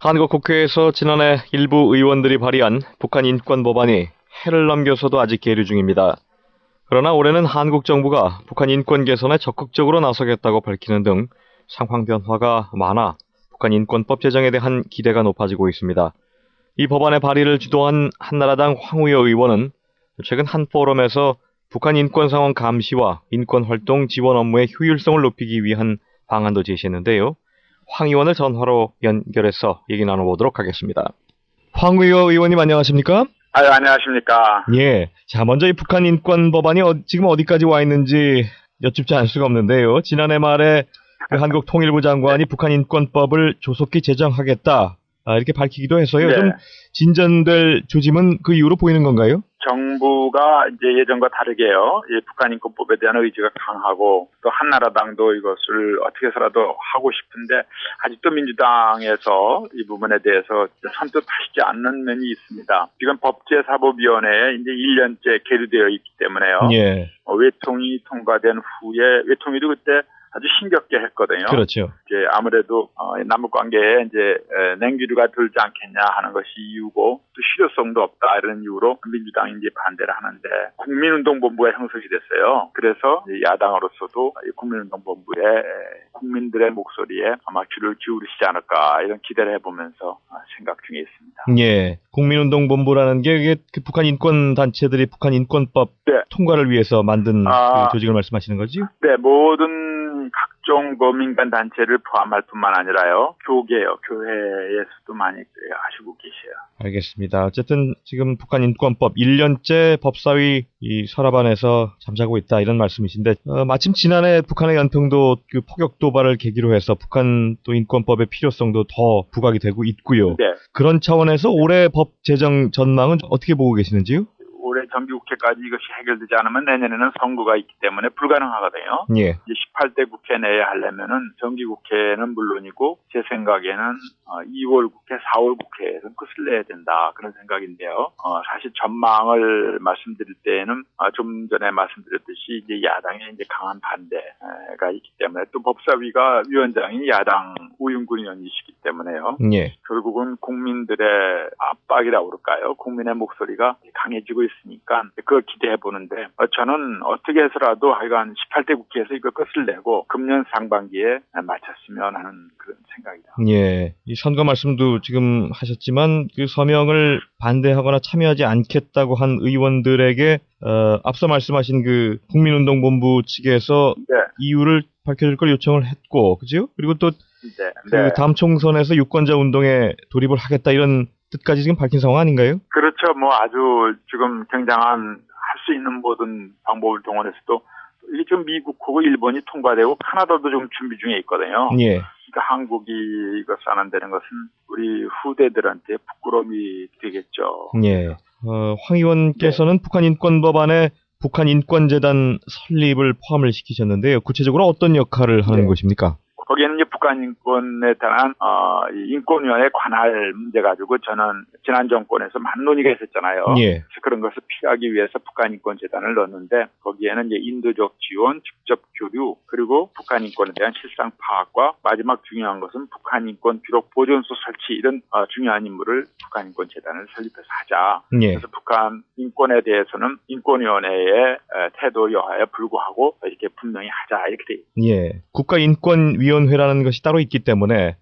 한국 국회에서 지난해 일부 의원들이 발의한 북한 인권 법안이 해를 넘겨서도 아직 계류 중입니다. 그러나 올해는 한국 정부가 북한 인권 개선에 적극적으로 나서겠다고 밝히는 등 상황 변화가 많아 북한 인권법 제정에 대한 기대가 높아지고 있습니다. 이 법안의 발의를 주도한 한나라당 황우여 의원은 최근 한 포럼에서 북한 인권 상황 감시와 인권 활동 지원 업무의 효율성을 높이기 위한 방안도 제시했는데요. 황 의원을 전화로 연결해서 얘기 나눠보도록 하겠습니다. 황우여 의원님 안녕하십니까? 안녕하십니까. 예. 자, 먼저 이 북한 인권 법안이 지금 어디까지 와 있는지 여쭙지 않을 수가 없는데요. 지난해 말에 그 한국 통일부 장관이 북한 인권법을 조속히 제정하겠다 이렇게 밝히기도 해서요. 네. 좀 진전될 조짐은 그 이후로 보이는 건가요? 정부가 이제 예전과 다르게요. 이 북한 인권법에 대한 의지가 강하고 또 한나라당도 이것을 어떻게 해서라도 하고 싶은데 아직도 민주당에서 이 부분에 대해서 선뜻하시지 않는 면이 있습니다. 지금 법제사법위원회에 이제 1년째 계류되어 있기 때문에요. 예. 외통위 통과된 후에 외통위도 그때 아주 힘겹게 했거든요. 그렇죠. 이제 아무래도 남북 관계에 이제 냉기류가 들지 않겠냐 하는 것이 이유고 또 실효성도 없다 이런 이유로 민주당이 이제 반대를 하는데 국민운동본부가 형성이 됐어요. 그래서 야당으로서도 국민운동본부에 국민들의 목소리에 아마 귀를 기울이시지 않을까 이런 기대를 해보면서 생각 중에 있습니다. 예. 국민운동본부라는 게 이게 그 북한 인권 단체들이 북한 인권법 네. 통과를 위해서 만든 그 조직을 말씀하시는 거죠? 네, 모든 각종 민간 단체를 포함할 뿐만 아니라요. 교계요. 교회에서도 많이 하시고 계세요. 알겠습니다. 어쨌든 지금 북한 인권법 1년째 법사위 이 서랍안에서 잠자고 있다 이런 말씀이신데 마침 지난해 북한의 연평도 그 포격 도발을 계기로 해서 북한 또 인권법의 필요성도 더 부각이 되고 있고요. 네. 그런 차원에서 올해 법 제정 전망은 어떻게 보고 계시는지요? 올해 정기국회까지 이것이 해결되지 않으면 내년에는 선거가 있기 때문에 불가능하거든요. 예. 이제 18대 국회 내에 하려면은 정기국회는 물론이고 제 생각에는 2월 국회, 4월 국회에서 끝을 내야 된다 그런 생각인데요. 사실 전망을 말씀드릴 때에는 좀 전에 말씀드렸듯이 이제 야당의 이제 강한 반대가 있기 때문에 또 법사위가 위원장이 야당 우윤근 의원이시기 때문에요. 예. 결국은 국민들의 압박이라고 그럴까요? 국민의 목소리가 강해지고 있으니까 그걸 기대해 보는데 저는 어떻게 해서라도 하여간 18대 국회에서 이거 끝을 내고 금년 상반기에 마쳤으면 하는 그런 생각이다. 예. 이 선거 말씀도 지금 하셨지만 그 서명을 반대하거나 참여하지 않겠다고 한 의원들에게 앞서 말씀하신 그 국민운동본부 측에서 네. 이유를 밝혀줄 걸 요청을 했고, 그죠? 그리고 또 네. 다음 총선에서 유권자 운동에 돌입을 하겠다 이런 뜻까지 지금 밝힌 상황 아닌가요? 그렇죠. 뭐 아주 지금 굉장한 할 수 있는 모든 방법을 동원해서도 이게 지금 미국하고 일본이 통과되고 카나다도 좀 준비 중에 있거든요. 예. 그러니까 한국이 이것을 안 한다는 것은 우리 후대들한테 부끄러움이 되겠죠. 예. 황 의원께서는 북한 인권법안에 북한 인권재단 설립을 포함을 시키셨는데요. 구체적으로 어떤 역할을 하는 것입니까? 거기에는 이제 북한 인권에 대한 인권위원회에 관할 문제 가지고 저는 지난 정권에서 많은 논의가 있었잖아요. 예. 그래서 그런 것을 피하기 위해서 북한 인권 재단을 넣었는데 거기에는 이제 인도적 지원, 직접 교류, 그리고 북한 인권에 대한 실상 파악과 마지막 중요한 것은 북한 인권 기록 보존소 설치 이런 중요한 임무를 북한 인권 재단을 설립해서 하자. 예. 그래서 북한 인권에 대해서는 인권위원회의 태도 여하에 불구하고 이렇게 분명히 하자 이렇게 돼 있습니다. 예. 국가인권위원회라는 것이 따로 있기 때문에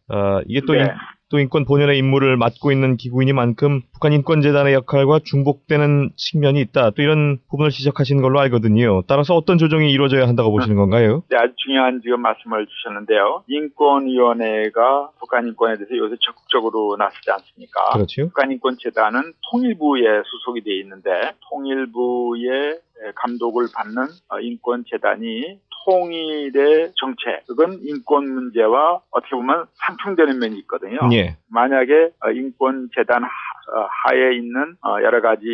이게 또 네. 또 인권 본연의 임무를 맡고 있는 기구이니만큼 북한 인권재단의 역할과 중복되는 측면이 있다. 또 이런 부분을 지적하시는 걸로 알거든요. 따라서 어떤 조정이 이루어져야 한다고 보시는 건가요? 네, 아주 중요한 지금 말씀을 주셨는데요. 인권위원회가 북한 인권에 대해서 요새 적극적으로 나서지 않습니까? 그렇죠. 북한 인권재단은 통일부에 수속이 되어 있는데 통일부의 감독을 받는 인권재단이 통일의 정책, 그건 인권 문제와 어떻게 보면 상충되는 면이 있거든요. 예. 만약에 인권재단 하에 있는 여러 가지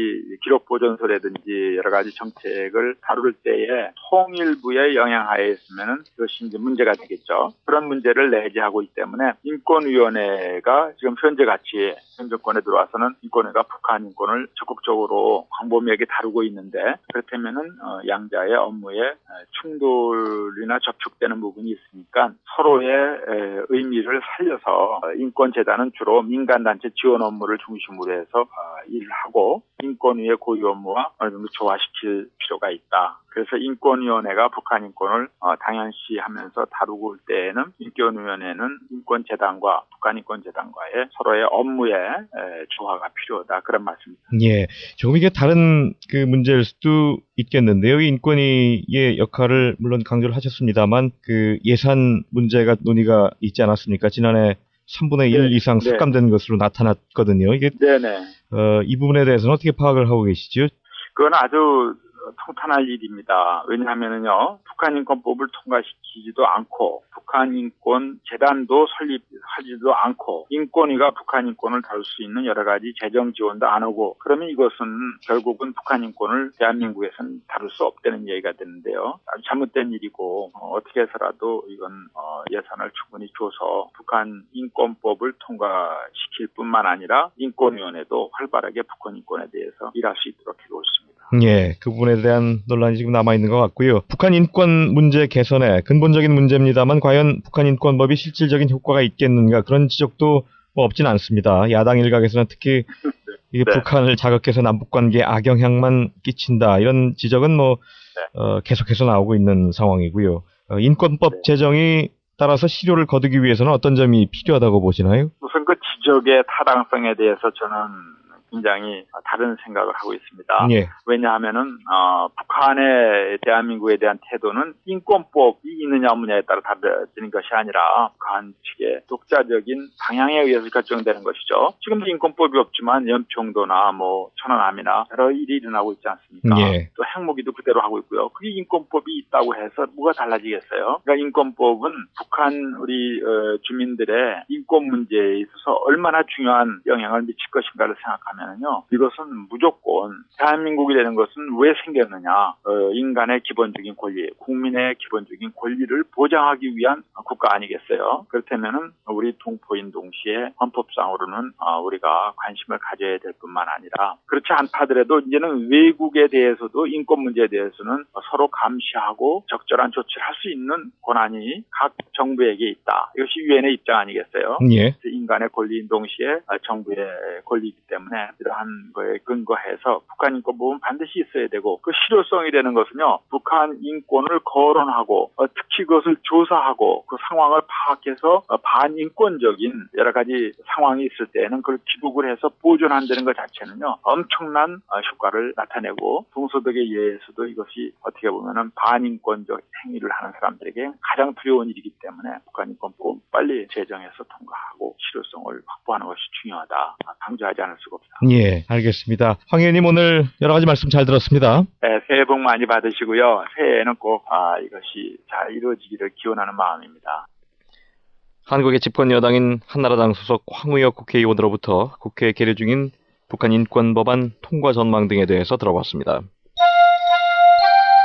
기록 보존소라든지 여러 가지 정책을 다룰 때에 통일부의 영향하에 있으면은 그것이 이제 문제가 되겠죠. 그런 문제를 내재하고 있기 때문에 인권위원회가 지금 현재 정권에 들어와서는 인권위가 북한 인권을 적극적으로 광범위하게 다루고 있는데 그렇다면은 양자의 업무에 충돌이나 접촉되는 부분이 있으니까 서로의 의미를 살려서 인권재단은 인권위원회는 주로 민간단체 지원 업무를 중심으로 해서 일을 하고 인권위의 고유 업무와 어느 정도 조화시킬 필요가 있다. 그래서 인권위원회가 북한 인권을 당연시하면서 다루고 올 때에는 인권위원회는 인권재단과 북한인권재단과의 서로의 업무의 조화가 필요하다. 그런 말씀입니다. 예, 조금 이게 다른 그 문제일 수도 있겠는데요. 이 인권위의 역할을 물론 강조를 하셨습니다만 그 예산 문제가 논의가 있지 않았습니까? 지난해 3분의 1 이상 삭감된 것으로 나타났거든요. 이게 네네. 이 부분에 대해서는 어떻게 파악을 하고 계시죠? 그건 아주 통탄할 일입니다. 왜냐하면은요, 북한인권법을 통과시키지도 않고, 북한인권재단도 설립하지도 않고, 인권위가 북한인권을 다룰 수 있는 여러 가지 재정 지원도 안 하고, 그러면 이것은 결국은 북한인권을 대한민국에서는 다룰 수 없다는 얘기가 되는데요. 아주 잘못된 일이고, 어떻게 해서라도 이건 예산을 충분히 줘서 북한인권법을 통과시킬 뿐만 아니라 인권위원회도 활발하게 북한인권에 대해서 일할 수 있도록 해주고 있습니다. 예, 그 부분에 대한 논란이 지금 남아있는 것 같고요. 북한 인권 문제 개선의 근본적인 문제입니다만 과연 북한 인권법이 실질적인 효과가 있겠는가 그런 지적도 뭐 없진 않습니다. 야당 일각에서는 특히 이게 북한을 자극해서 남북관계에 악영향만 끼친다 이런 지적은 계속해서 나오고 있는 상황이고요. 인권법 제정이 따라서 실효를 거두기 위해서는 어떤 점이 필요하다고 보시나요? 우선 그 지적의 타당성에 대해서 저는 굉장히 다른 생각을 하고 있습니다. 예. 왜냐하면은 북한의 대한민국에 대한 태도는 인권법이 있느냐 없느냐에 따라 달라지는 것이 아니라 북한 측의 독자적인 방향에 의해서 결정되는 것이죠. 지금도 인권법이 없지만 연평도나 천안함이나 여러 일이 일어나고 있지 않습니까? 예. 또 핵무기도 그대로 하고 있고요. 그게 인권법이 있다고 해서 뭐가 달라지겠어요? 그러니까 인권법은 북한 우리 주민들의 인권 문제에 있어서 얼마나 중요한 영향을 미칠 것인가를 생각하면요. 이것은 무조건 대한민국이라는 것은 왜 생겼느냐? 인간의 기본적인 권리, 국민의 기본적인 권리를 보장하기 위한 국가 아니겠어요? 그렇다면은 우리 동포인 동시에 헌법상으로는 우리가 관심을 가져야 될 뿐만 아니라 그렇지 않다 하더라도 이제는 외국에 대해서도 인권 문제에 대해서는 서로 감시하고 적절한 조치를 할 수 있는 권한이 각 정부에게 있다. 이것이 유엔의 입장 아니겠어요? 예. 인간의 권리인 동시에 정부의 권리이기 때문에 이러한 거에 근거해서 북한 인권법은 반드시 있어야 되고 그 실효성이 되는 것은요. 북한 인권을 거론하고 특히 그것을 조사하고 그 상황을 파악해서 반인권적인 여러 가지 상황이 있을 때에는 그걸 기록을 해서 보존한다는 것 자체는요. 엄청난 효과를 나타내고 동서독에 의해서도 이것이 어떻게 보면은 반인권적 행위를 하는 사람들에게 가장 두려운 일이기 때문에 북한 인권법은 빨리 제정해서 통과하고 실효성을 확보하는 것이 중요하다. 강조하지 않을 수가 없다. 예, 알겠습니다. 황 의원님 오늘 여러 가지 말씀 잘 들었습니다. 네, 새해 복 많이 받으시고요. 새해에는 꼭 이것이 잘 이루어지기를 기원하는 마음입니다. 한국의 집권 여당인 한나라당 소속 황우혁 국회의원으로부터 국회에 계류 중인 북한 인권법안 통과 전망 등에 대해서 들어봤습니다.